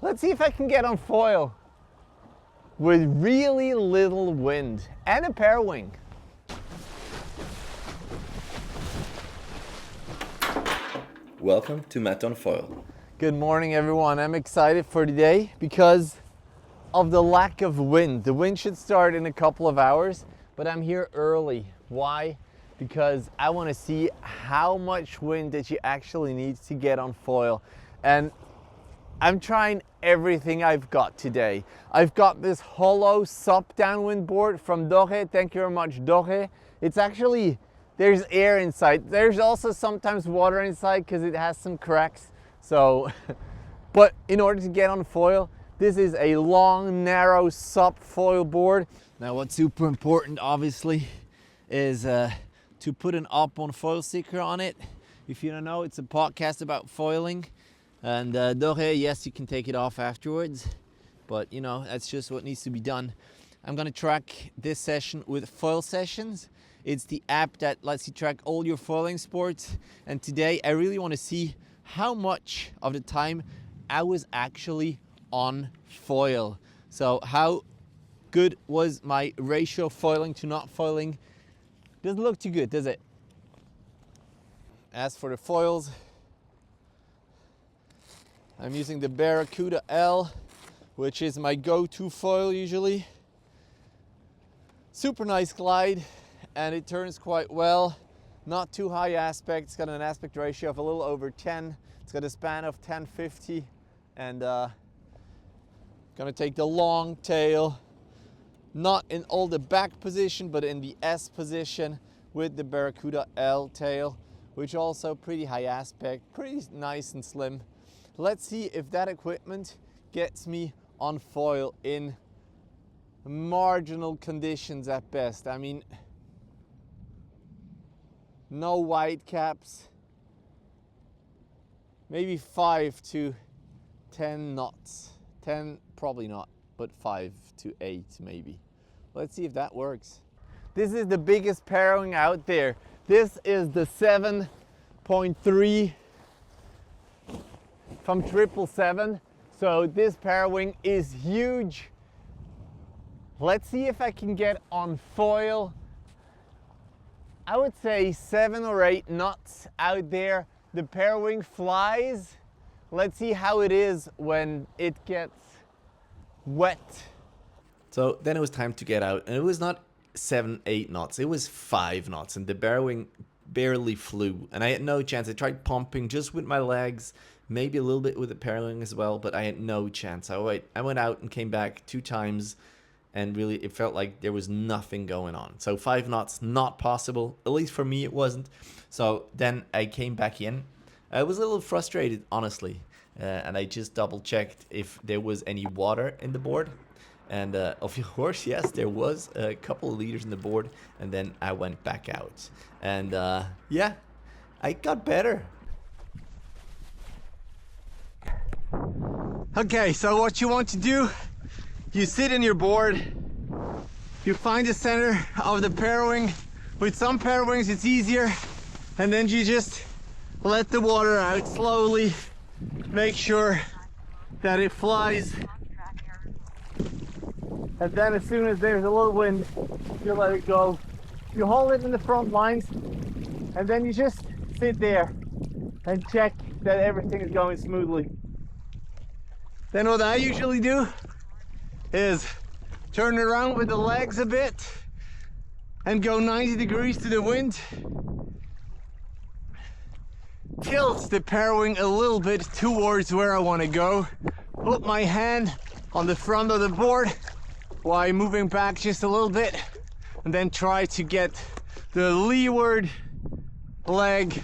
Let's see if I can get on foil with really little wind and a Parawing. Welcome to Matt on Foil. Good morning, everyone. I'm excited for today because of the lack of wind. The wind should start in a couple of hours, but I'm here early. Why? Because I want to see how much wind that you actually need to get on foil. And I'm trying everything I've got today. I've got this hollow SUP downwind board from Doré. Thank you very much, Doré. It's actually, there's air inside. There's also sometimes water inside because it has some cracks. So, but in order to get on foil, this is a long, narrow SUP-Foil-Board. Now what's super important, obviously, is to put an up on foil sticker on it. If you don't know, it's a podcast about foiling. And Doré, yes, you can take it off afterwards, but you know, that's just what needs to be done. I'm gonna track this session with Foil Sessions. It's the app that lets you track all your foiling sports. And today I really want to see how much of the time I was actually on foil. So how good was my ratio of foiling to not foiling? Doesn't look too good, does it? As for the foils, I'm using the Barracuda L, which is my go-to foil usually. Super nice glide, and it turns quite well. Not too high aspect. It's got an aspect ratio of a little over 10. It's got a span of 1050, and gonna take the long tail, not in all the back position, but in the S position with the Barracuda L tail, which also pretty high aspect, pretty nice and slim. Let's see if that equipment gets me on foil in marginal conditions at best. I mean, no white caps, maybe 5 to 10 knots. 10 probably not, but 5 to 8 maybe. Let's see if that works. This is the biggest Parawing out there. This is the 7.3 from 777. So this Parawing is huge. Let's see if I can get on foil. I would say 7 or 8 knots out there. The Parawing flies. Let's see how it is when it gets wet. So then it was time to get out, and it was not 7-8 knots, it was 5 knots, and the Parawing barely flew, and I had no chance. I tried pumping just with my legs, maybe a little bit with the Parawing as well, but I had no chance. I went out and came back 2 times, and really it felt like there was nothing going on. So 5 knots, not possible, at least for me it wasn't. So then I came back in. I was a little frustrated, honestly, and I just double checked if there was any water in the board. And of course, yes, there was a couple of liters in the board, and then I went back out. And yeah, I got better. Okay, so what you want to do, you sit in your board, you find the center of the Parawing. With some Parawings it's easier, and then you just let the water out slowly. Make sure that it flies. And then as soon as there's a little wind, you let it go. You hold it in the front lines, and then you just sit there and check that everything is going smoothly. Then what I usually do is turn around with the legs a bit and go 90 degrees to the wind. Tilt the Parawing a little bit towards where I want to go. Put my hand on the front of the board while moving back just a little bit, and then try to get the leeward leg,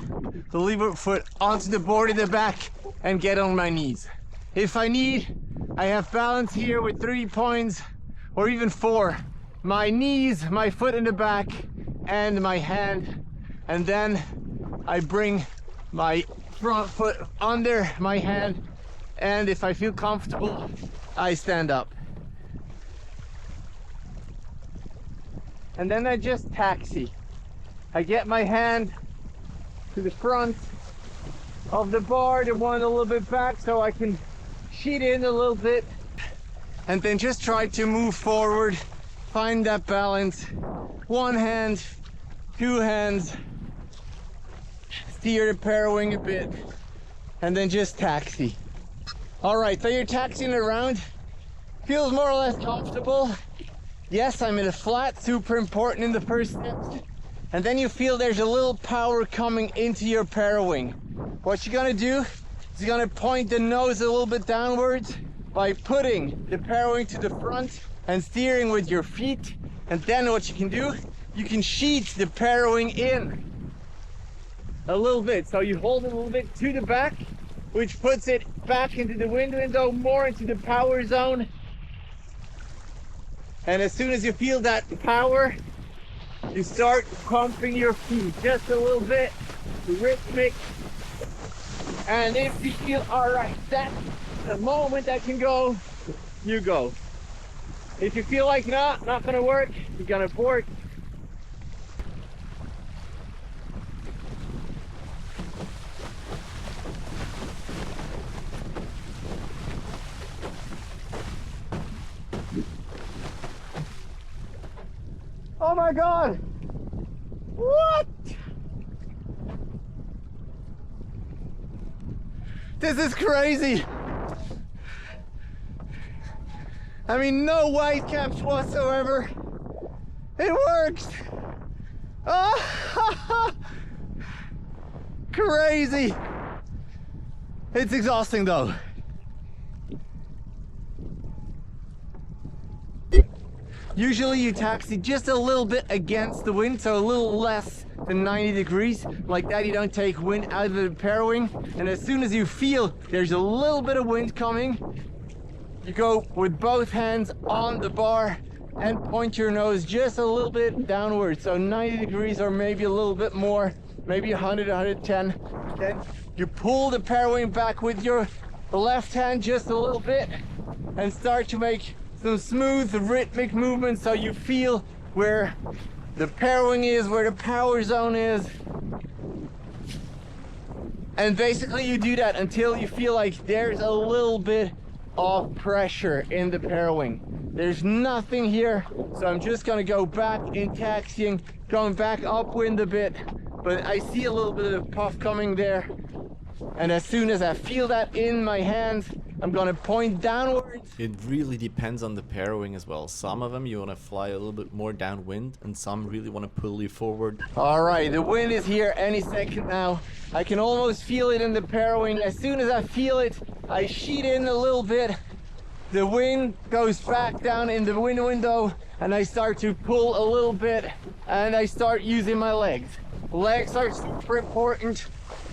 the leeward foot onto the board in the back and get on my knees. If I need, I have balance here with 3 points or even 4. My knees, my foot in the back, and my hand, and then I bring my front foot under my hand, and if I feel comfortable, I stand up. And then I just taxi. I get my hand to the front of the bar, the one a little bit back, so I can sheet in a little bit, and then just try to move forward, find that balance. One hand, two hands, steer the Parawing a bit, and then just taxi. All right, so you're taxiing around, feels more or less comfortable. Yes, I'm in a flat, super important in the first steps. And then you feel there's a little power coming into your Parawing. What you're gonna do is you're gonna point the nose a little bit downwards by putting the Parawing to the front and steering with your feet. And then what you can do, you can sheet the Parawing in a little bit. So you hold it a little bit to the back, which puts it back into the wind window, more into the power zone. And as soon as you feel that power, you start pumping your feet just a little bit, rhythmic. And if you feel, all right, that's the moment that can go, you go. If you feel like not gonna work, you're gonna board. Oh my God! What? This is crazy! I mean, no white caps whatsoever. It works! Oh, crazy! It's exhausting though. Usually you taxi just a little bit against the wind, so a little less than 90 degrees. Like that, you don't take wind out of the Parawing. And as soon as you feel there's a little bit of wind coming, you go with both hands on the bar and point your nose just a little bit downward. So 90 degrees or maybe a little bit more, maybe 100, 110. Then you pull the Parawing back with your left hand just a little bit and start to make some smooth rhythmic movements so you feel where the Parawing is, where the power zone is. And basically you do that until you feel like there's a little bit of pressure in the Parawing. There's nothing here, so I'm just gonna go back in taxiing, going back upwind a bit, but I see a little bit of puff coming there. And as soon as I feel that in my hands, I'm gonna point downwards. It really depends on the Parawing as well. Some of them you want to fly a little bit more downwind, and some really want to pull you forward. All right, the wind is here any second now. I can almost feel it in the Parawing. As soon as I feel it, I sheet in a little bit. The wind goes back down in the wind window, and I start to pull a little bit, and I start using my legs. Legs are super important.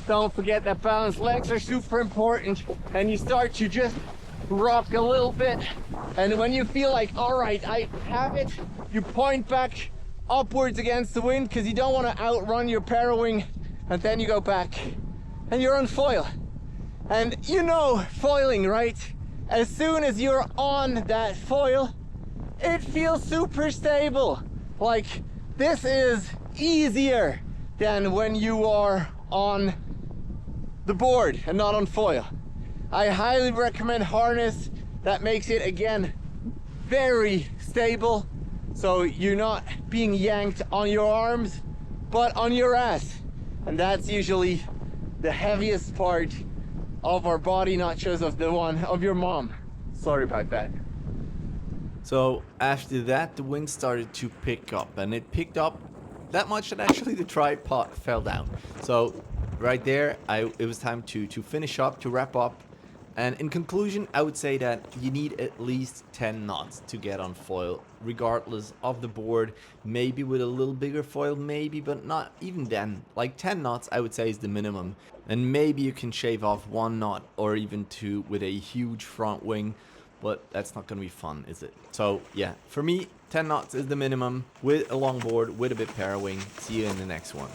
Don't forget that balance. Legs are super important, and you start to just rock a little bit. And when you feel like, all right, I have it, you point back upwards against the wind because you don't want to outrun your Parawing, and then you go back and you're on foil. And you know foiling, right? As soon as you're on that foil, it feels super stable. Like this is easier than when you are on the board and not on foil. I highly recommend harness. That makes it, again, very stable, so you're not being yanked on your arms but on your ass, and that's usually the heaviest part of our body, not just of the one of your mom. Sorry about that. So after that, the wind started to pick up, and it picked up that much that actually the tripod fell down. So right there, it was time to finish up, to wrap up. And in conclusion, I would say that you need at least 10 knots to get on foil, regardless of the board. Maybe with a little bigger foil, maybe, but not even then. Like 10 knots, I would say, is the minimum. And maybe you can shave off 1 knot or even 2 with a huge front wing, but that's not going to be fun, is it? So yeah, for me, 10 knots is the minimum with a long board, with a bit Parawing. See you in the next one.